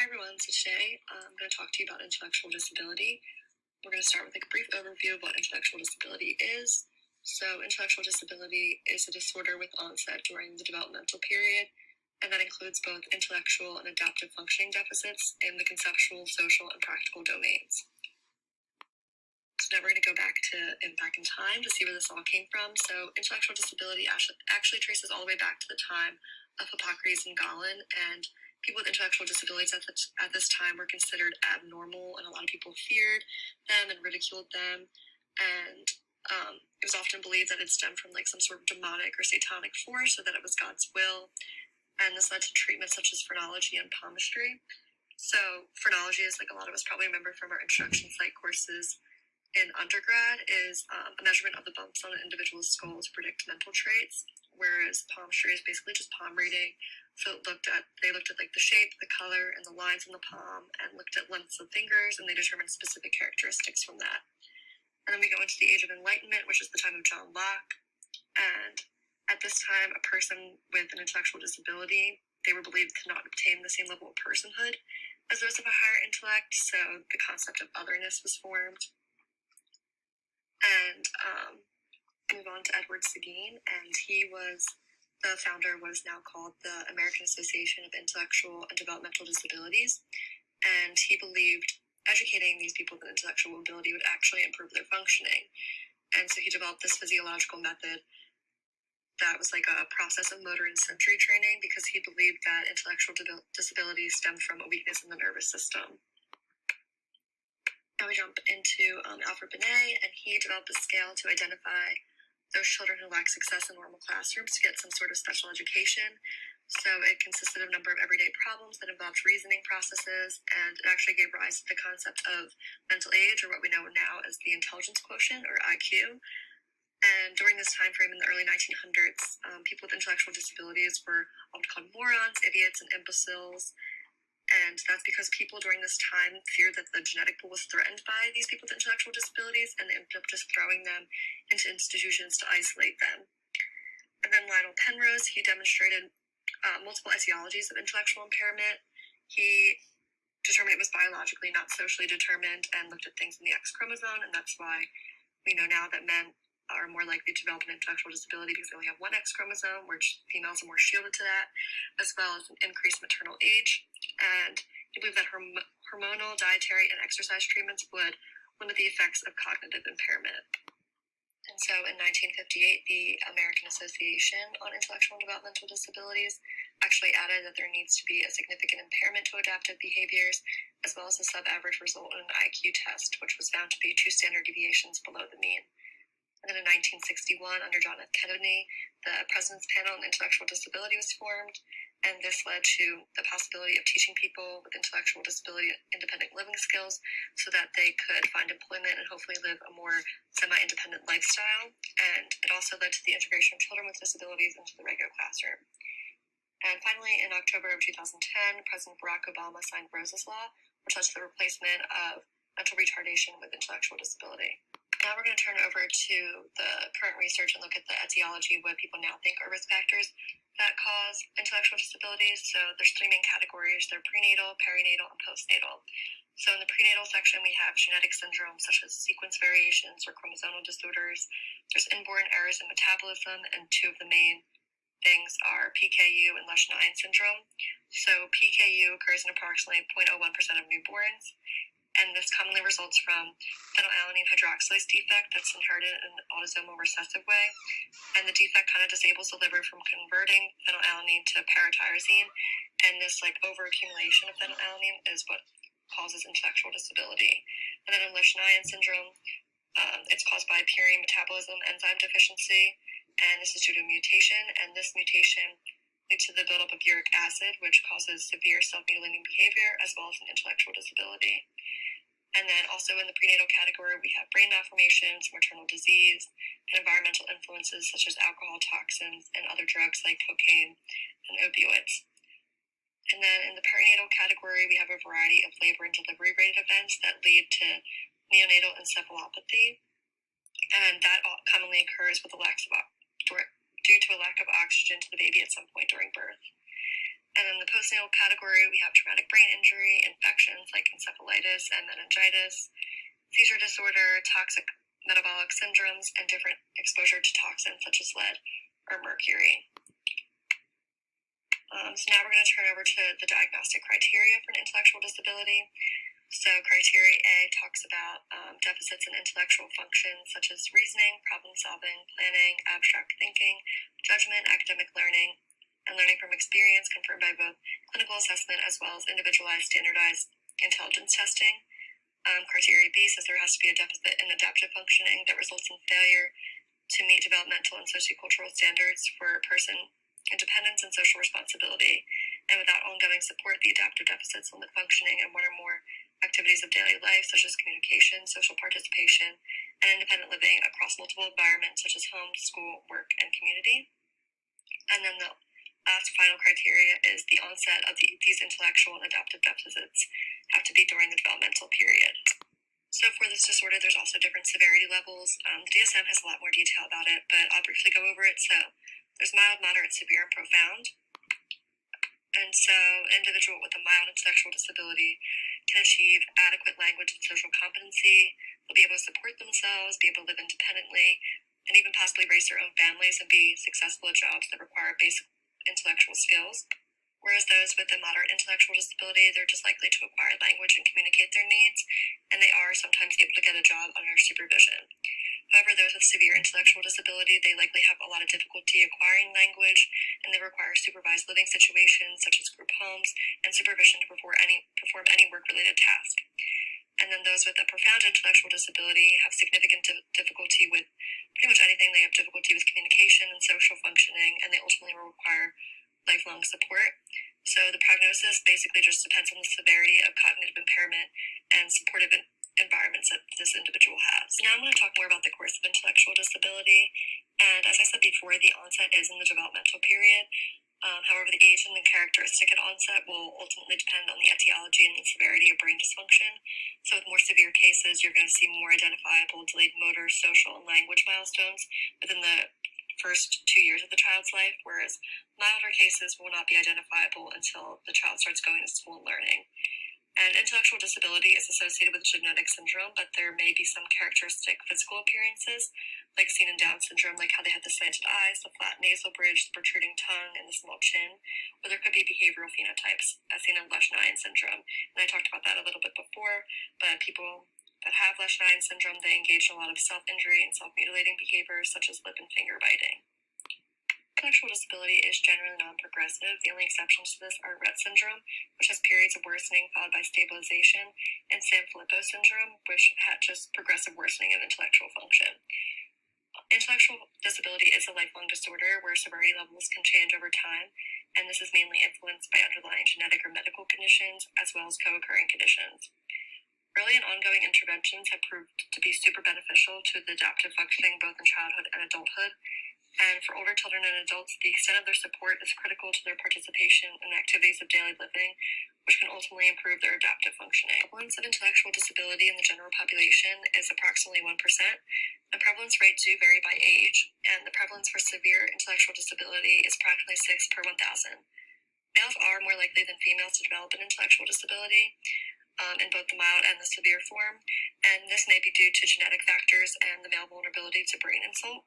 everyone. So today I'm going to talk to you about intellectual disability. We're going to start with a brief overview of what intellectual disability is. So intellectual disability is a disorder with onset during the developmental period, and that includes both intellectual and adaptive functioning deficits in the conceptual, social, and practical domains. So now we're going to go back in time to see where this all came from. So intellectual disability actually traces all the way back to the time of Hippocrates and Galen, and people with intellectual disabilities at this time were considered abnormal, and a lot of people feared them and ridiculed them. And it was often believed that it stemmed from like some sort of demonic or satanic force, or that it was God's will. And this led to treatments such as phrenology and palmistry. So phrenology, is like a lot of us probably remember from our introduction psych courses in undergrad, is a measurement of the bumps on an individual's skull to predict mental traits, whereas palmistry is basically just palm reading. So they looked at like the shape, the color, and the lines on the palm, and looked at lengths of fingers, and they determined specific characteristics from that. And then we go into the Age of Enlightenment, which is the time of John Locke. And at this time, a person with an intellectual disability, they were believed to not obtain the same level of personhood as those of a higher intellect, so the concept of otherness was formed. And move on to Edward Seguin, and the founder was now called the American Association of Intellectual and Developmental Disabilities, and he believed educating these people with intellectual ability would actually improve their functioning. And so he developed this physiological method that was like a process of motor and sensory training, because he believed that intellectual disability stemmed from a weakness in the nervous system. Now we jump into Alfred Binet, and he developed a scale to identify those children who lack success in normal classrooms to get some sort of special education. So it consisted of a number of everyday problems that involved reasoning processes, and it actually gave rise to the concept of mental age, or what we know now as the intelligence quotient, or IQ. And during this time frame in the early 1900s, people with intellectual disabilities were often called morons, idiots, and imbeciles. And that's because people during this time feared that the genetic pool was threatened by these people with intellectual disabilities, and they ended up just throwing them into institutions to isolate them. And then Lionel Penrose, he demonstrated multiple etiologies of intellectual impairment. He determined it was biologically, not socially determined, and looked at things in the X chromosome, and that's why we know now that men are more likely to develop an intellectual disability because they only have one X chromosome, which females are more shielded to that, as well as an increased maternal age. And he believed that hormonal, dietary, and exercise treatments would limit the effects of cognitive impairment. And so in 1958, the American Association on Intellectual and Developmental Disabilities actually added that there needs to be a significant impairment to adaptive behaviors, as well as a sub-average result in an IQ test, which was found to be 2 standard deviations below the mean. And then in 1961, under John F. Kennedy, the President's Panel on Intellectual Disability was formed, and this led to the possibility of teaching people with intellectual disability independent living skills so that they could find employment and hopefully live a more semi-independent lifestyle. And it also led to the integration of children with disabilities into the regular classroom. And finally, in October of 2010, President Barack Obama signed Rose's Law, which led to the replacement of mental retardation with intellectual disability. Now we're going to turn over to the current research and look at the etiology of what people now think are risk factors that cause intellectual disabilities. So there's 3 main categories. They're prenatal, perinatal, and postnatal. So in the prenatal section, we have genetic syndromes such as sequence variations or chromosomal disorders. There's inborn errors in metabolism, and 2 of the main things are PKU and Lesch-Nyhan syndrome. So PKU occurs in approximately 0.01% of newborns, and this commonly results from phenylalanine hydroxylase defect that's inherited in an autosomal recessive way. And the defect kind of disables the liver from converting phenylalanine to paratyrosine, and this like overaccumulation of phenylalanine is what causes intellectual disability. And then in Lesch-Nyhan syndrome, it's caused by purine metabolism enzyme deficiency, and this is due to a mutation, and this mutation leads to the buildup of uric acid, which causes severe self-mutilating behavior as well as an intellectual disability. And then also in the prenatal category, we have brain malformations, maternal disease, and environmental influences such as alcohol, toxins, and other drugs like cocaine and opioids. And then in the perinatal category, we have a variety of labor and delivery-related events that lead to neonatal encephalopathy, and that commonly occurs with due to a lack of oxygen to the baby at some point during birth. And then the single category, we have traumatic brain injury, infections like encephalitis and meningitis, seizure disorder, toxic metabolic syndromes, and different exposure to toxins such as lead or mercury. So now we're going to turn over to the diagnostic criteria for an intellectual disability. So criteria A talks about deficits in intellectual functions such as reasoning, problem solving, planning, abstract thinking, judgment, academic learning, and learning from experience confirmed by both clinical assessment as well as individualized standardized intelligence testing. Criteria B says there has to be a deficit in adaptive functioning that results in failure to meet developmental and sociocultural standards for person independence and social responsibility, and without ongoing support, the adaptive deficits limit functioning in one or more activities of daily life, such as communication, social participation, and independent living across multiple environments, such as home, school, work, and community. And then the last final criteria is the onset of these intellectual and adaptive deficits have to be during the developmental period. So for this disorder, there's also different severity levels. The DSM has a lot more detail about it, but I'll briefly go over it. So there's mild, moderate, severe, and profound. And so an individual with a mild intellectual disability can achieve adequate language and social competency. They'll be able to support themselves, be able to live independently, and even possibly raise their own families and be successful at jobs that require basic intellectual skills. Whereas those with a moderate intellectual disability, they're just likely to acquire language and communicate their needs, and they are sometimes able to get a job under supervision. However, those with severe intellectual disability, they likely have a lot of difficulty acquiring language, and they require supervised living situations such as group homes and supervision to perform any work-related task. And then those with a profound intellectual disability have significant difficulty with pretty much anything. They have difficulty with communication and social functioning, and they ultimately will require lifelong support. So the prognosis basically just depends on the severity of cognitive impairment and supportive environments that this individual has. Now I'm going to talk more about the course of intellectual disability. And as I said before, the onset is in the developmental period. However, the age and the characteristic at onset will ultimately depend on the etiology and the severity of brain dysfunction. So with more severe cases, you're going to see more identifiable delayed motor, social, and language milestones within the first 2 years of the child's life, whereas milder cases will not be identifiable until the child starts going to school and learning. And intellectual disability is associated with genetic syndrome, but there may be some characteristic physical appearances, like seen in Down syndrome, like how they have the slanted eyes, the flat nasal bridge, the protruding tongue, and the small chin. Or there could be behavioral phenotypes, as seen in Lesch-Nyhan syndrome. And I talked about that a little bit before, but people that have Lesch-Nyhan syndrome, they engage in a lot of self-injury and self-mutilating behaviors, such as lip and finger biting. Intellectual disability is generally non-progressive. The only exceptions to this are Rett syndrome, which has periods of worsening followed by stabilization, and Sanfilippo syndrome, which had just progressive worsening of intellectual function. Intellectual disability is a lifelong disorder where severity levels can change over time, and this is mainly influenced by underlying genetic or medical conditions, as well as co-occurring conditions. Early and ongoing interventions have proved to be super beneficial to the adaptive functioning both in childhood and adulthood. And for older children and adults, the extent of their support is critical to their participation in activities of daily living, which can ultimately improve their adaptive functioning. The prevalence of intellectual disability in the general population is approximately 1%. The prevalence rates do vary by age, and the prevalence for severe intellectual disability is approximately 6 per 1,000. Males are more likely than females to develop an intellectual disability, in both the mild and the severe form, and this may be due to genetic factors and the male vulnerability to brain insult.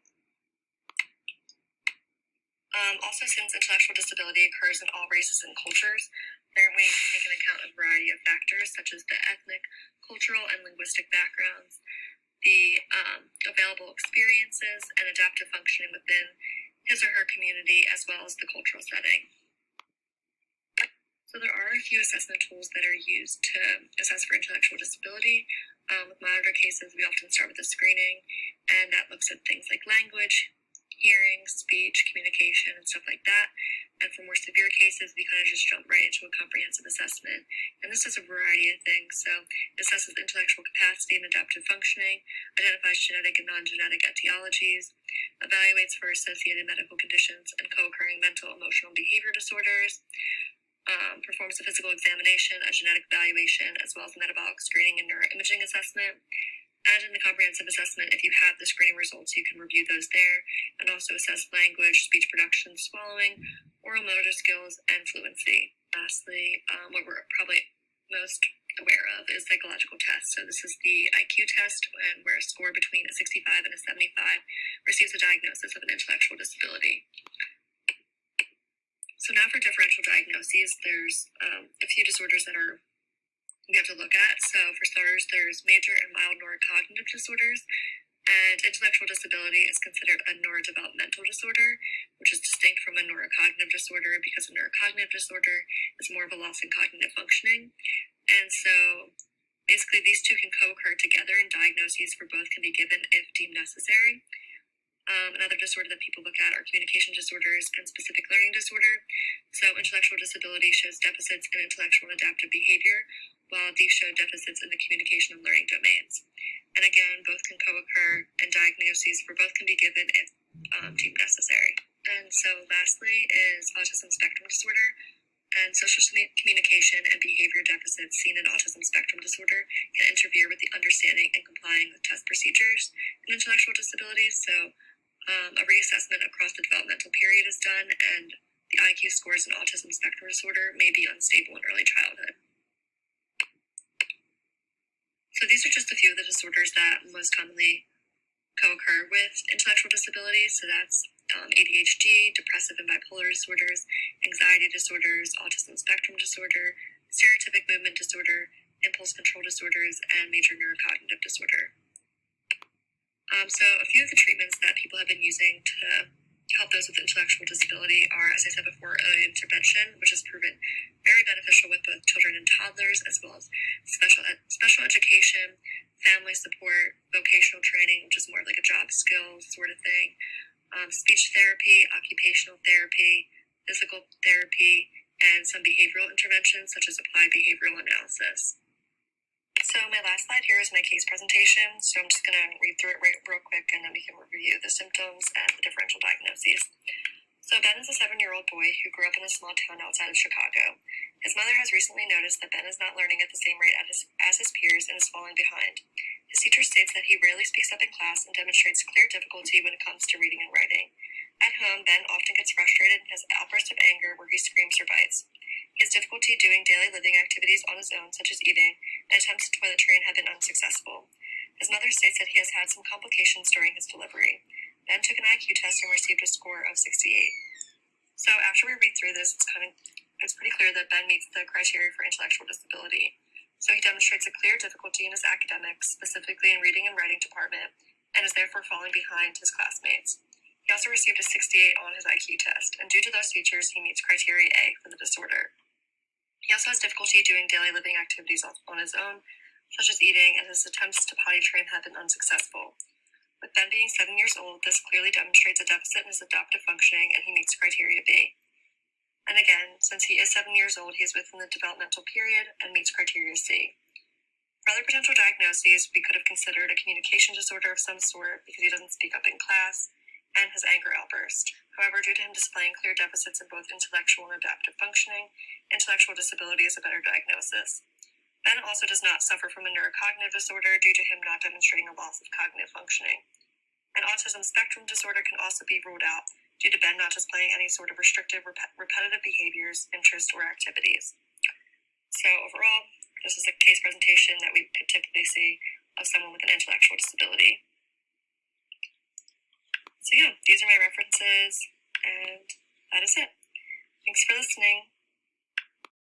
Also, since intellectual disability occurs in all races and cultures, there we take into account a variety of factors such as the ethnic, cultural, and linguistic backgrounds, the available experiences, and adaptive functioning within his or her community, as well as the cultural setting. So there are a few assessment tools that are used to assess for intellectual disability. With milder cases, we often start with a screening, and that looks at things like language, hearing, speech, communication, and stuff like that. And for more severe cases, we kind of just jump right into a comprehensive assessment. And this does a variety of things. So it assesses intellectual capacity and adaptive functioning, identifies genetic and non-genetic etiologies, evaluates for associated medical conditions and co-occurring mental, emotional, behavior disorders, performs a physical examination, a genetic evaluation, as well as a metabolic screening and neuroimaging assessment. And in the comprehensive assessment, if you have the screening results, you can review those there and also assess language, speech production, swallowing, oral motor skills, and fluency. Lastly, what we're probably most aware of is psychological tests. So this is the IQ test, and where a score between a 65 and a 75 receives a diagnosis of an intellectual disability. So now for differential diagnoses, there's a few disorders that we have to look at. So for starters, there's major and mild neurocognitive disorders, and intellectual disability is considered a neurodevelopmental disorder, which is distinct from a neurocognitive disorder because a neurocognitive disorder is more of a loss in cognitive functioning. And so basically these two can co-occur together, and diagnoses for both can be given if deemed necessary. Another disorder that people look at are communication disorders and specific learning disorder. So intellectual disability shows deficits in intellectual and adaptive behavior, while these show deficits in the communication and learning domains. And again, both can co-occur, and diagnoses for both can be given if deemed necessary. And so lastly is autism spectrum disorder. And social communication and behavior deficits seen in autism spectrum disorder can interfere with the understanding and complying with test procedures in intellectual disabilities. So a reassessment across the developmental period is done, and the IQ scores in autism spectrum disorder may be unstable in early childhood. So these are just a few of the disorders that most commonly co-occur with intellectual disabilities. So that's ADHD, depressive and bipolar disorders, anxiety disorders, autism spectrum disorder, stereotypic movement disorder, impulse control disorders, and major neurocognitive disorder. So a few of the treatments that people have been using to help those with intellectual disability are, as I said before, early intervention, which has proven very beneficial with both children and toddlers, as well as special education, family support, vocational training, which is more like a job skill sort of thing, speech therapy, occupational therapy, physical therapy, and some behavioral interventions such as applied behavioral analysis. So my last slide here is my case presentation. So I'm just going to read through it real quick, and then we can review the symptoms and the differential diagnoses. So Ben is a 7-year-old boy who grew up in a small town outside of Chicago. His mother has recently noticed that Ben is not learning at the same rate as his peers and is falling behind. His teacher states that he rarely speaks up in class and demonstrates clear difficulty when it comes to reading and writing. At home, Ben often gets frustrated and has outbursts of anger where he screams or bites. He has difficulty doing daily living activities on his own, such as eating, and attempts to toiletry have been unsuccessful. His mother states that he has had some complications during his delivery. Ben took an IQ test and received a score of 68. So after we read through this, it's pretty clear that Ben meets the criteria for intellectual disability. So he demonstrates a clear difficulty in his academics, specifically in reading and writing department, and is therefore falling behind his classmates. He also received a 68 on his IQ test, and due to those features, he meets criteria A for the disorder. He also has difficulty doing daily living activities on his own, such as eating, and his attempts to potty train have been unsuccessful. With Ben being 7 years old, this clearly demonstrates a deficit in his adaptive functioning, and he meets criteria B. And again, since he is 7 years old, he is within the developmental period and meets criteria C. For other potential diagnoses, we could have considered a communication disorder of some sort because he doesn't speak up in class, and his anger outburst. However, due to him displaying clear deficits in both intellectual and adaptive functioning, intellectual disability is a better diagnosis. Ben also does not suffer from a neurocognitive disorder due to him not demonstrating a loss of cognitive functioning. An autism spectrum disorder can also be ruled out due to Ben not displaying any sort of restrictive, repetitive behaviors, interests, or activities. So overall, this is a case presentation that we could typically see of someone with an intellectual disability. So yeah, these are my references, and that is it. Thanks for listening.